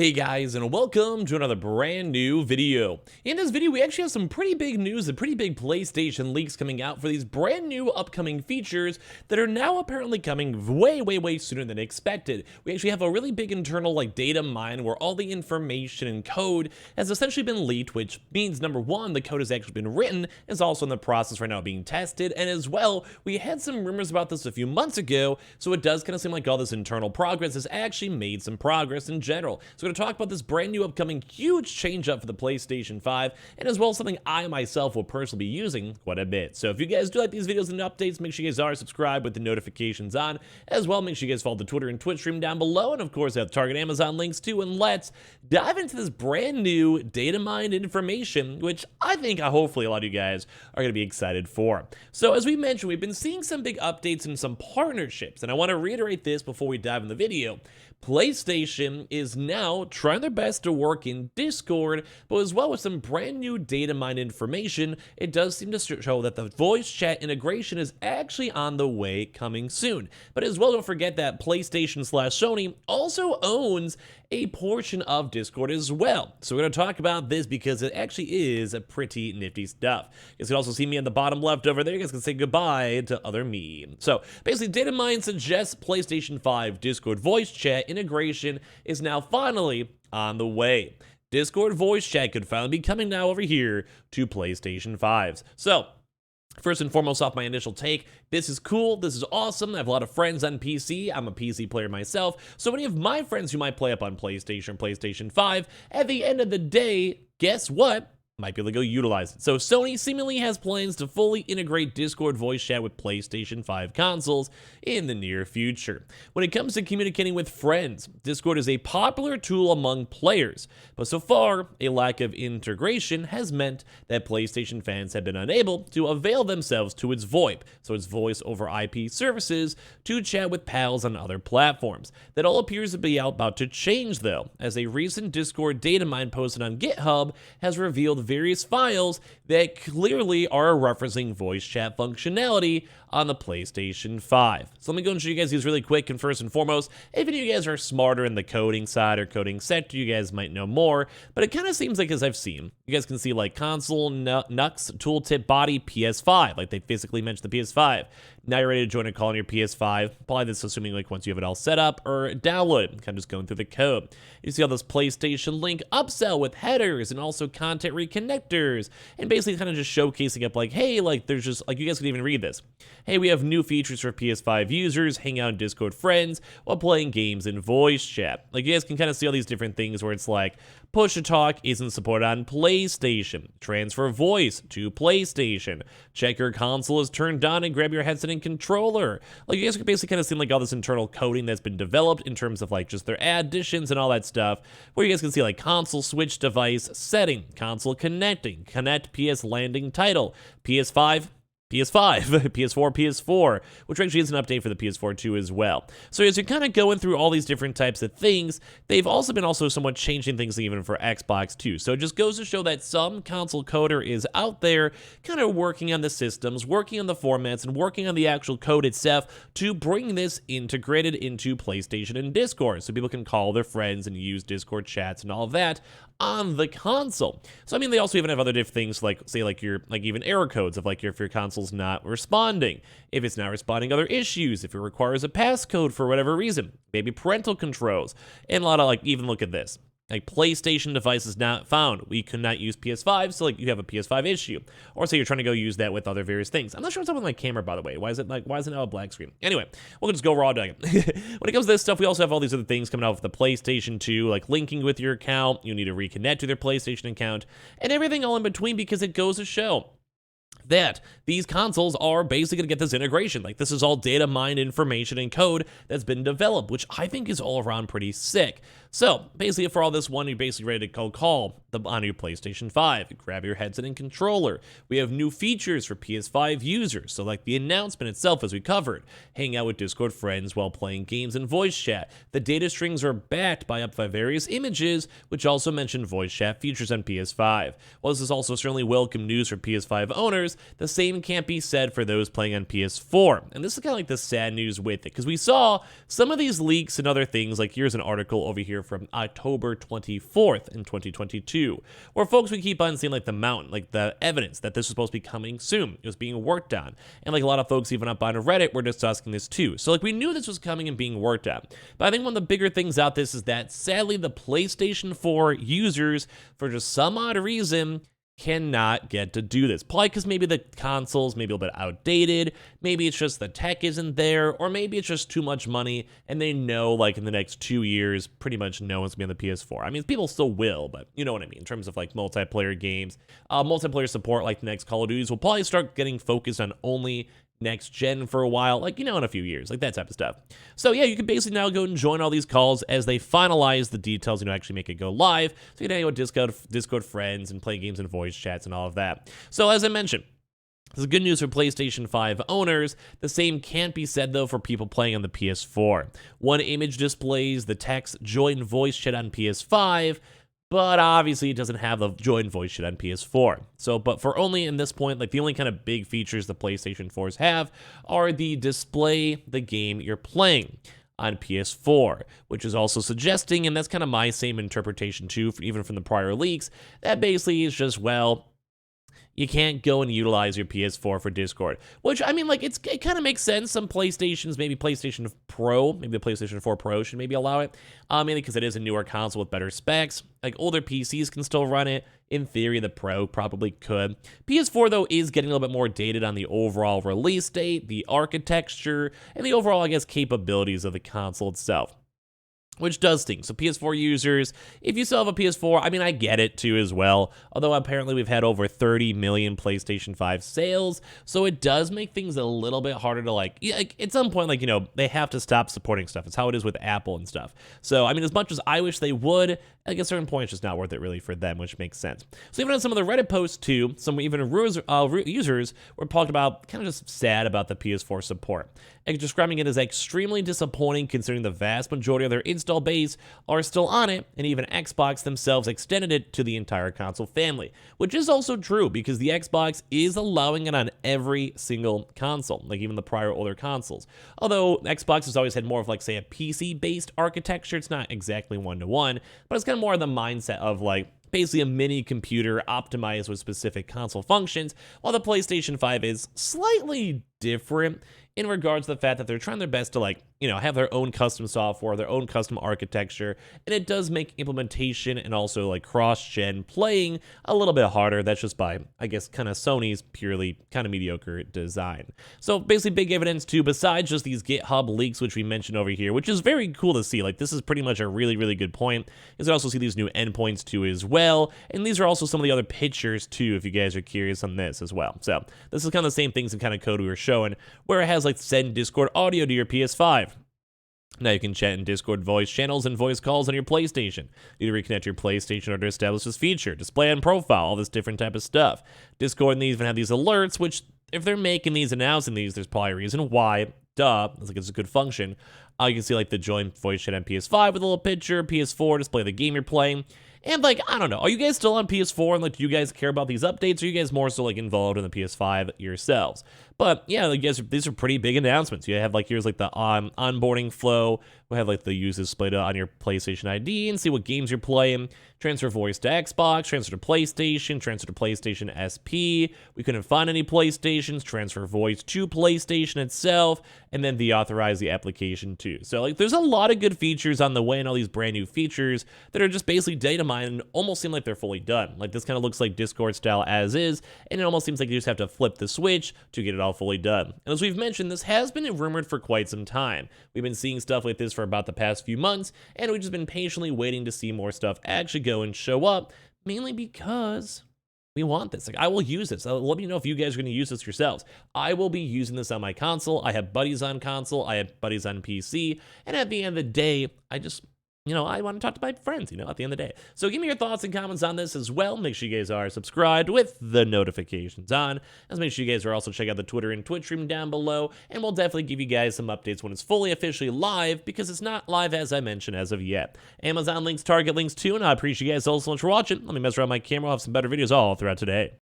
Hey guys, and welcome to another brand new video. In this video, we actually have some pretty big news and pretty big PlayStation leaks coming out for these brand new upcoming features that are now apparently coming way sooner than expected. We actually have a really big internal data mine where all the information and code has essentially been leaked, which means number one, the code has actually been written, is also in the process right now of being tested, and as well, we had some rumors about this a few months ago, so it does kind of seem like all this internal progress has actually made some progress in general. So we're going to talk about this brand new upcoming huge change up for the PlayStation 5, and as well something I myself will personally be using quite a bit. So if you guys do like these videos and updates, make sure you guys are subscribed with the notifications on. As well, make sure you guys follow the Twitter and Twitch stream down below, and of course I have Target Amazon links too, and let's dive into this brand new data mined information, which I think hopefully a lot of you guys are going to be excited for. So as we mentioned, we've been seeing some big updates and some partnerships, and I want to reiterate this before we dive in the video. PlayStation is now trying their best to work in Discord, but as well with some brand new data mine information, it does seem to show that the voice chat integration is actually on the way coming soon. But as well, don't forget that PlayStation/Sony also owns a portion of Discord as well. So we're going to talk about this because it actually is a pretty nifty stuff. You guys can also see me on the bottom left over there. You guys can say goodbye to other me. So basically, data mine suggests PlayStation 5 Discord voice chat integration is now finally on the way. Discord voice chat could finally be coming now over here to PlayStation 5s. So first and foremost, off my initial take, this is cool, this is awesome. I have a lot of friends on PC, I'm a PC player myself, so many of my friends who might play up on PlayStation, PlayStation 5, at the end of the day, guess what? Might be able to go utilize it. So Sony seemingly has plans to fully integrate Discord voice chat with PlayStation 5 consoles in the near future. When it comes to communicating with friends, Discord is a popular tool among players, but so far, a lack of integration has meant that PlayStation fans have been unable to avail themselves to its VoIP, so its voice over IP services, to chat with pals on other platforms. That all appears to be about to change though, as a recent Discord data mine posted on GitHub has revealed various files that clearly are referencing voice chat functionality on the PlayStation 5. So let me go and show you guys these really quick, and first and foremost, if any of you guys are smarter in the coding side or coding sector, you guys might know more, but it kind of seems like, as I've seen, you guys can see console, nux, tooltip, body, PS5, they physically mentioned the PS5. Now you're ready to join a call on your PS5, probably this assuming once you have it all set up or download, kind of just going through the code. You see all this PlayStation link upsell with headers and also content reconnectors, and basically kind of just showcasing up hey, there's just, you guys can even read this. Hey, we have new features for PS5 users, hang out in Discord friends while playing games in voice chat. You guys can kind of see all these different things where it's push to talk isn't supported on PlayStation, transfer voice to PlayStation, check your console is turned on and grab your headset and controller. You guys can basically kind of see all this internal coding that's been developed in terms of just their additions and all that stuff, where you guys can see console switch device setting, console connecting, connect PS landing title, PS5, PS4, PS4, which actually is an update for the PS4 too as well. So as you're kind of going through all these different types of things, they've also been somewhat changing things even for Xbox too. So it just goes to show that some console coder is out there kind of working on the systems, working on the formats, and working on the actual code itself to bring this integrated into PlayStation and Discord, so people can call their friends and use Discord chats and all of that on the console. So they also even have other different things say your even error codes of if your console's not responding, if it's not responding other issues, if it requires a passcode for whatever reason, maybe parental controls, and a lot of even look at this. PlayStation device is not found. We could not use PS5, so you have a PS5 issue. Or say you're trying to go use that with other various things. I'm not sure what's up with my camera, by the way. Why is it now a black screen? Anyway, we'll just go raw dogging. When it comes to this stuff, we also have all these other things coming out with the PlayStation 2, linking with your account. You need to reconnect to their PlayStation account, and everything all in between, because it goes to show that these consoles are basically going to get this integration. This is all data mined information and code that's been developed, which I think is all around pretty sick. So basically, for all this one, you're basically ready to call on your PlayStation 5. Grab your headset and controller. We have new features for PS5 users. So the announcement itself, as we covered, hang out with Discord friends while playing games and voice chat. The data strings are backed by up to various images, which also mention voice chat features on PS5. While this is also certainly welcome news for PS5 owners, the same can't be said for those playing on PS4. And this is kind of the sad news with it, because we saw some of these leaks and other things, here's an article over here here from October 24th in 2022, where folks would keep on seeing like the mountain, like the evidence that this was supposed to be coming soon. It was being worked on. And like a lot of folks even up on Reddit were discussing this too. So like we knew this was coming and being worked on. But I think one of the bigger things out this is that sadly the PlayStation 4 users, for just some odd reason, cannot get to do this. Probably because maybe the console's maybe a little bit outdated, maybe it's just the tech isn't there, or maybe it's just too much money and they know like in the next 2 years pretty much no one's gonna be on the PS4. I mean, people still will, but you know what I mean in terms of like multiplayer games. Multiplayer support like the next Call of Duties will probably start getting focused on only next gen for a while, like, you know, in a few years, like that type of stuff. So yeah, you can basically now go and join all these calls as they finalize the details, you know, actually make it go live. So you can hang out with Discord friends and play games and voice chats and all of that. So as I mentioned, this is good news for PlayStation 5 owners. The same can't be said, though, for people playing on the PS4. One image displays the text join voice chat on PS5, but obviously it doesn't have the join voice chat on PS4. So, but for only in this point, like the only kind of big features the PlayStation 4s have are the display the game you're playing on PS4, which is also suggesting, and that's kind of my same interpretation too, even from the prior leaks, that basically is just, well, you can't go and utilize your PS4 for Discord, which, I mean, like, it kind of makes sense. Some PlayStations, maybe PlayStation Pro, maybe the PlayStation 4 Pro should maybe allow it, mainly because it is a newer console with better specs. Like, older PCs can still run it. In theory, the Pro probably could. PS4, though, is getting a little bit more dated on the overall release date, the architecture, and the overall, I guess, capabilities of the console itself, which does stink. So PS4 users, if you still have a PS4, I mean, I get it too as well. Although apparently we've had over 30 million PlayStation 5 sales, so it does make things a little bit harder to like at some point, like, you know, they have to stop supporting stuff. It's how it is with Apple and stuff. So, I mean, as much as I wish they would, like at a certain point, it's just not worth it really for them, which makes sense. So even on some of the Reddit posts too, some even users were talked about kind of just sad about the PS4 support, and describing it as extremely disappointing considering the vast majority of their install base are still on it, and even Xbox themselves extended it to the entire console family, which is also true because the Xbox is allowing it on every single console, like even the prior older consoles. Although Xbox has always had more of like, say, a PC-based architecture, it's not exactly one-to-one, but it's kind of more of the mindset of like basically a mini computer optimized with specific console functions, while the PlayStation 5 is slightly different in regards to the fact that they're trying their best to, like, you know, have their own custom software, their own custom architecture, and it does make implementation and also like cross-gen playing a little bit harder. That's just by, I guess, kind of Sony's purely kind of mediocre design. So basically big evidence too, besides just these GitHub leaks, which we mentioned over here, which is very cool to see. Like, this is pretty much a really, really good point, is we also see these new endpoints too as well, and these are also some of the other pictures too, if you guys are curious on this as well. So this is kind of the same things and kind of code we were showing, where it has like send Discord audio to your PS5. Now you can chat in Discord voice channels and voice calls on your PlayStation. You need to reconnect your PlayStation or to establish this feature. Display on profile, all this different type of stuff. Discord and these even have these alerts, which if they're making these, announcing these, there's probably a reason why. Duh, it's like it's a good function. You can see like the join voice chat on PS5 with a little picture, PS4, display the game you're playing. And like, I don't know, are you guys still on PS4 and like, do you guys care about these updates, or are you guys more so like involved in the PS5 yourselves? But yeah, like, these are pretty big announcements. You have like, here's like the onboarding flow. We have like the use displayed on your PlayStation ID and see what games you're playing. Transfer voice to Xbox, transfer to PlayStation SP. We couldn't find any PlayStations, transfer voice to PlayStation itself, and then deauthorize the application too. So like, there's a lot of good features on the way, and all these brand new features that are just basically data mined and almost seem like they're fully done. Like, this kind of looks like Discord style as is, and it almost seems like you just have to flip the switch to get it all fully done. And as we've mentioned, this has been rumored for quite some time. We've been seeing stuff like this for about the past few months, and we've just been patiently waiting to see more stuff actually go and show up, mainly because we want this. Like, I will use this. Let me know if you guys are going to use this yourselves. I will be using this on my console. I have buddies on console. I have buddies on PC. And at the end of the day, I just, you know, I want to talk to my friends, you know, at the end of the day. So give me your thoughts and comments on this as well. Make sure you guys are subscribed with the notifications on. As make sure you guys are also check out the Twitter and Twitch stream down below. And we'll definitely give you guys some updates when it's fully officially live, because it's not live, as I mentioned, as of yet. Amazon links, Target links too, and I appreciate you guys all so much for watching. Let me mess around my camera. I'll have some better videos all throughout today.